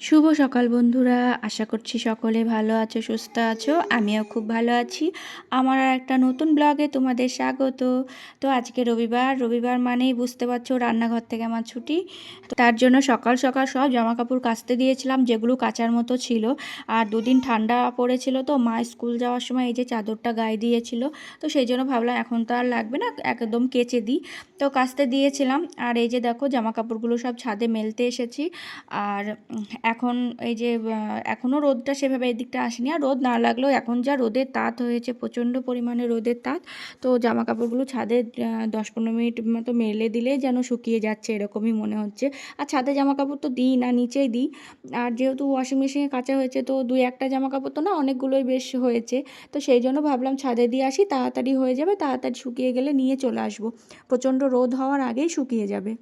শুভ সকাল বন্ধুরা, আশা করছি সকলে ভালো আছো, সুস্থ আছো। আমিও খুব ভালো আছি। আমার আর একটা নতুন ব্লগে তোমাদের স্বাগত। তো আজকে রবিবার মানেই বুঝতে পারছো রান্নাঘর থেকে আমার ছুটি। তো তার জন্য সকাল সকাল সব জামা কাপড় কাচতে দিয়েছিলাম, যেগুলো কাচার মতো ছিল। আর দুদিন ঠান্ডা পড়েছিল, তো মা স্কুল যাওয়ার সময় এই যে চাদরটা গায়ে দিয়েছিল, তো সেই জন্য ভাবলাম এখন তো আর লাগবে না, একদম কেচে দিই। তো কাচতে দিয়েছিলাম। আর এই যে দেখো জামা কাপড়গুলো সব ছাদে মেলতে এসেছি। আর এখন এই যে এখনও রোদটা সেভাবে এদিকটা আসেনি, আর রোদ না লাগলেও এখন যা রোদের তাত হয়েছে, প্রচণ্ড পরিমাণে রোদের তাত। তো জামা কাপড়গুলো ছাদে 10-15 মিনিট মতো মেলে দিলে যেন শুকিয়ে যাচ্ছে, এরকমই মনে হচ্ছে। আর ছাদে জামা কাপড় তো দিই না, নিচেই দিই। আর যেহেতু ওয়াশিং মেশিনে কাচা হয়েছে, তো 2-1টা জামা কাপড় তো না, অনেকগুলোই বেশ হয়েছে। তো সেই জন্য ভাবলাম ছাদে দিয়ে আসি, তাড়াতাড়ি হয়ে যাবে, তাড়াতাড়ি শুকিয়ে গেলে নিয়ে চলে আসবো। প্রচণ্ড রোদ হওয়ার আগেই শুকিয়ে যাবে।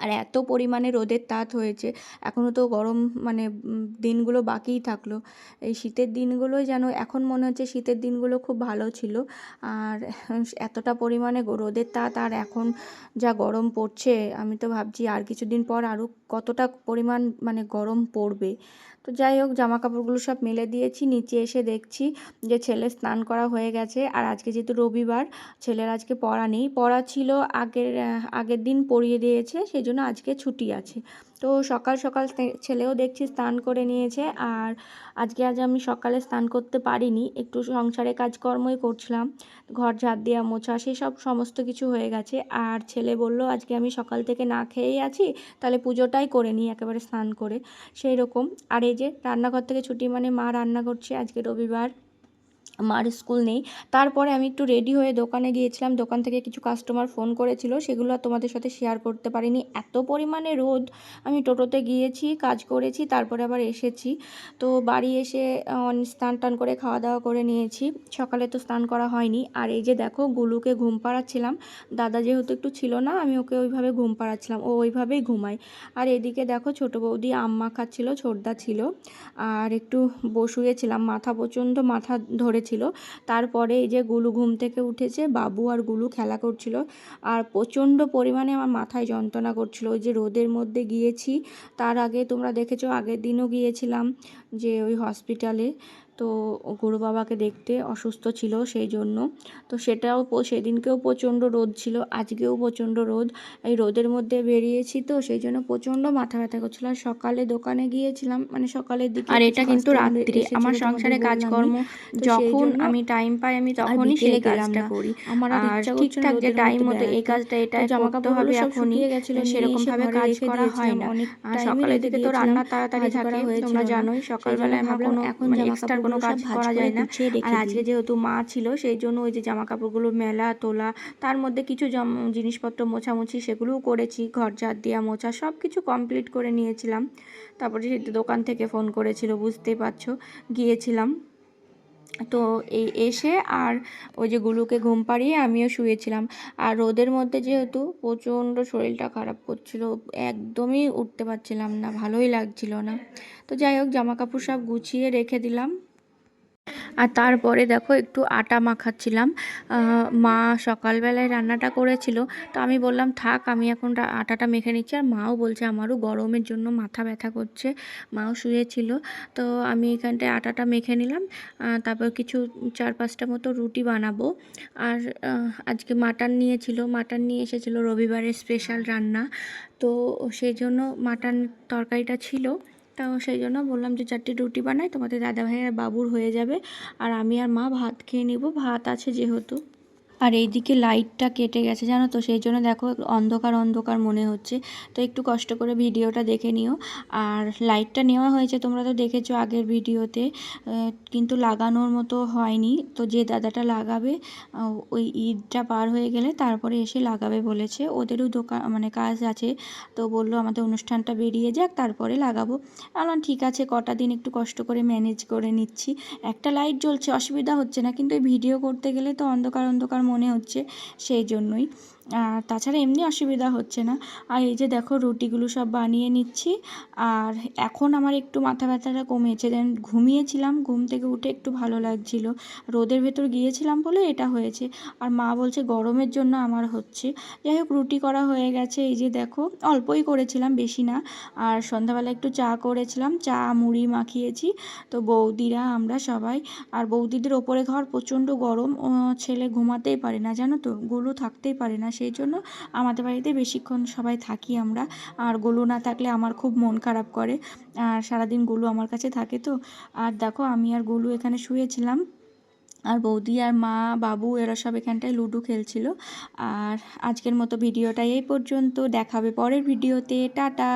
আর এত পরিমাণে রোদের তাত হয়েছে, এখনও তো গরম মানে দিনগুলো বাকিই থাকলো। এই শীতের দিনগুলোই যেন এখন মনে হচ্ছে শীতের দিনগুলো খুব ভালো ছিল। আর এতটা পরিমাণে রোদের তাত, আর এখন যা গরম পড়ছে, আমি তো ভাবছি আর কিছুদিন পর আরও কতটা পরিমাণ মানে গরম পড়বে। তো যাই হোক, জামা কাপড়গুলো সব মেলে দিয়েছি। নিচে এসে দেখছি যে ছেলের স্নান করা হয়ে গেছে। আর আজকে যেহেতু রবিবার, ছেলের আজকে পড়া নেই, পড়া ছিল আগের দিন পড়িয়ে দিয়েছে, সেই জন্য আজকে ছুটি আছে। তো সকাল সকাল ছেলেও দেখছি স্নান করে নিয়েছে। আর আজ আমি সকালে স্নান করতে পারিনি, একটু সংসারে কাজকর্মই করছিলাম, ঘর ঝাড় দেওয়া, মোছা, সেসব সমস্ত কিছু হয়ে গেছে। আর ছেলে বলল আজকে আমি সকাল থেকে না খেয়েই আছি, তাহলে পুজোটাই করে নিই একেবারে স্নান করে, সেই রকম। আর এই যে রান্নাঘর থেকে ছুটি মানে মা রান্না করছে, আজকে রবিবার, মার স্কুল নেই। তারপরে আমি একটু রেডি হয়ে দোকানে গিয়েছিলাম, দোকান থেকে কিছু কাস্টমার ফোন করেছিল, সেগুলো আর তোমাদের সাথে শেয়ার করতে পারিনি, এত পরিমাণে রোদ। আমি টোটোতে গিয়েছি, কাজ করেছি, তারপরে আবার এসেছি। তো বাড়ি এসে স্নান টান করে খাওয়া দাওয়া করে নিয়েছি। সকালে তো স্নান করা হয়নি। আর এই যে দেখো, গুলুকে ঘুম পাড়াচ্ছিলাম। দাদা যেহেতু একটু ছিল না, আমি ওকে ওইভাবে ঘুম পাড়াচ্ছিলাম, ও ওইভাবেই ঘুমায়। আর এদিকে দেখো, ছোটো বৌদি আম মাখাচ্ছিল, ছোটদা ছিল। আর একটু শুয়েছিলাম, প্রচণ্ড মাথা ধরেছিল। তারপরে এই যে গুলু ঘুম থেকে উঠেছে, বাবু আর গুলু খেলা করছিল। আর প্রচণ্ড পরিমাণে আমার মাথায় যন্ত্রণা করছিল। ওই যে রোদের মধ্যে গিয়েছি, তার আগে তোমরা দেখেছো, আগের দিনও গিয়েছিলাম যে ওই হসপিটালে, তো গুরু বাবাকে দেখতে, অসুস্থ ছিল সেই জন্য। তো সেদিনকেও প্রচণ্ড রোদ ছিল, আজকেও প্রচণ্ড রোদ। এই রোদের মধ্যে বেরিয়েছি, তো সেই জন্য প্রচণ্ড মাথা ব্যথা করছিল। আর সকালে দোকানে গিয়েছিলাম, মানে সকালের দিকে। আর এটা কিন্তু রাত্রি, আমার সংসারে কাজকর্ম যখন আমি টাইম পাই আমি তখনই সেই কাজটা করি। আর ঠিকঠাক যে টাইম মতো এই কাজটা এটা করতে হবে এখনই, সেরকম ভাবে কাজ করা হয় না। আর সকালের দিকে তো রান্না তাড়াতাড়ি থাকে, তোমরা জানোই সকালবেলায় আমার কোনো মানে এক্সট্রা কোনো কাজ করা যায় না। আর আজকে যেহেতু মা ছিল, সেই জন্য ওই যে জামা কাপড়গুলো মেলা তোলা, তার মধ্যে কিছু জিনিসপত্র মোছামুছি, সেগুলোও করেছি, ঘর ঝাড় দেওয়া, মোছা, সব কিছু কমপ্লিট করে নিয়েছিলাম। তারপরে দোকান থেকে ফোন করেছিল, বুঝতেই পারছো, গিয়েছিলাম। তো এই এসে আর ওই যে গুলুকে ঘুম পাড়িয়ে আমিও শুয়েছিলাম। আর রোদের মধ্যে যেহেতু প্রচণ্ড শরীরটা খারাপ করছিল, একদমই উঠতে পারছিলাম না, ভালোই লাগছিল না। তো যাই হোক, জামা কাপড় সব গুছিয়ে রেখে দিলাম। আর তারপরে দেখো, একটু আটা মাখাচ্ছিলাম। মা সকালবেলায় রান্নাটা করেছিল, তো আমি বললাম থাক, আমি এখন আটাটা মেখে নিচ্ছি। আর মাও বলছে আমারও গরমের জন্য মাথা ব্যথা করছে, মাও শুয়েছিল। তো আমি এখানটায় আটাটা মেখে নিলাম। তারপর কিছু 4-5টা মতো রুটি বানাবো। আর আজকে মাটন নিয়ে এসেছিলো, রবিবারের স্পেশাল রান্না। তো সেই জন্য মাটন তরকারিটা ছিল। তো সেই জন্য বললাম যে 4টি রুটি বানাই, তোমাদের দাদাভাই আর বাবুর হয়ে যাবে। আর আমি আর মা ভাত খেয়ে নিব, ভাত আছে যেহেতু। আর এইদিকে লাইটটা কেটে গেছে জানো তো, সেই জন্য দেখো অন্ধকার অন্ধকার মনে হচ্ছে। তো একটু কষ্ট করে ভিডিওটা দেখে নিও। আর লাইটটা নেওয়া হয়েছে, তোমরা তো দেখেছো আগের ভিডিওতে, কিন্তু লাগানোর মতো হয়নি। তো যে দাদাটা লাগাবে, ওই ঈদটা পার হয়ে গেলে তারপরে এসে লাগাবে বলেছে, ওদেরও দোকান মানে কাজ আছে। তো বললো আমাদের অনুষ্ঠানটা বেরিয়ে যাক, তারপরে লাগাবো। বললাম ঠিক আছে, কটা দিন একটু কষ্ট করে ম্যানেজ করে নিচ্ছি। একটা লাইট জ্বলছে, অসুবিধা হচ্ছে না, কিন্তু এই ভিডিও করতে গেলে তো অন্ধকার অন্ধকার মনে হচ্ছে, সেই জন্যই। আর তাছাড়া এমনি অসুবিধা হচ্ছে না। আর এই যে দেখো রুটিগুলো সব বানিয়ে নিচ্ছি। আর এখন আমার একটু মাথা ব্যথাটা কমেছে, দেন ঘুমিয়েছিলাম, ঘুম থেকে উঠে একটু ভালো লাগছিল, রোদের ভেতর গিয়েছিলাম বলে এটা হয়েছে। আর মা বলছে গরমের জন্য আমার হচ্ছে। যাই হোক রুটি করা হয়ে গেছে, এই যে দেখো অল্পই করেছিলাম, বেশি না। আর সন্ধ্যাবেলা একটু চা করেছিলাম, চা মুড়ি মাখিয়েছি। তো বৌদিরা আমরা সবাই, আর বৌদিদের ওপরে ঘর প্রচণ্ড গরম, ছেলে ঘুমাতেই পারে না জানো তো, গোলু থাকতেই পারে না, সেই জন্য আমাদের বাড়িতে বেশিক্ষণ সবাই থাকি আমরা। আর গোলু না থাকলে আমার খুব মন খারাপ করে, আর সারাদিন গোলু আমার কাছে থাকে তো। আর দেখো আমি আর গোলু এখানে শুয়েছিলাম, আর বৌদি আর মা বাবু এরা সব এখানটায় লুডো খেলছিল। আর আজকের মতো ভিডিওটা এই পর্যন্ত, দেখাবে পরের ভিডিওতে, টাটা।